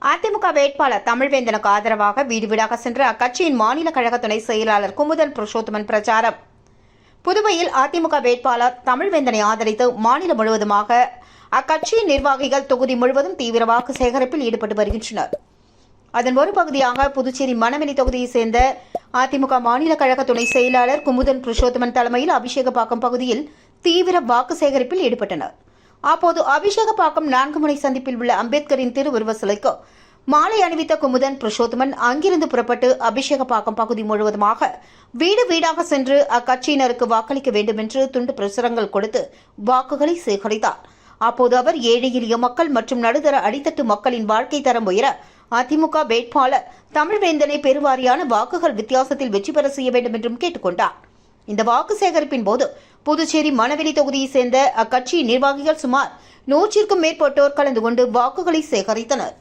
அதிமுக வேட்பாளர் தமிழ்வேந்தனுக்கு ஆதரவாக வீடு வீடாக சென்று அக்கட்சியின் மாநில கழக துணை செயலாளர் குமுதன் புருஷோத்தமன் பிரச்சாரம். புதுவையில் அதிமுக வேட்பாளர் தமிழ்வேந்தனை ஆதரித்து மாநிலம் முழுவதுமாக அக்கட்சியின் நிர்வாகிகள் தொகுதி முழுவதும் தீவிர வாக்கு சேகரிப்பில் ஈடுபட்டு வருகின்றனர். அதன் ஒரு பகுதியாக புதுச்சேரி மணவெளி தொகுதியைச் சேர்ந்த அதிமுக மாநில கழக துணை செயலாளர் குமுதன் புருஷோத்தமன் தலைமையில் அபிஷேகப்பாக்கம் பகுதியில் தீவிர வாக்கு சேகரிப்பில் ஈடுபட்டனர். அப்போது அபிஷேகப்பாக்கம் 4 முனை சந்திப்பில் உள்ள அம்பேத்கரின் திருவுருவ சிலைக்கு மாலை அணிவித்த குமுதன் புருஷோத்தமன் அங்கிருந்து புறப்பட்டு அபிஷேகப்பாக்கம் பகுதி முழுவதுமாக வீடு வீடாக சென்று அக்கட்சியினருக்கு வாக்களிக்க வேண்டும் என்று துண்டு பிரசுரங்கள் கொடுத்து வாக்குகளை சேகரித்தார். அப்போது அவர் ஏழை எளிய மக்கள் மற்றும் நடுத்தர அடித்தட்டு மக்களின் வாழ்க்கை தரம் உயர அதிமுக வேட்பாளர் தமிழ்வேந்தனை பெருவாரியான வாக்குகள் வித்தியாசத்தில் வெற்றி பெற செய்ய வேண்டும் என்றும் கேட்டுக்கொண்டார். இந்த வாக்கு சேகரிப்பின் போது புதுச்சேரி மணவெளி தொகுதியைச் சேர்ந்த அக்கட்சியின் நிர்வாகிகள் சுமார் 100க்கும் மேற்பட்டோர் கலந்து கொண்டு வாக்குகளை சேகரித்தனர்.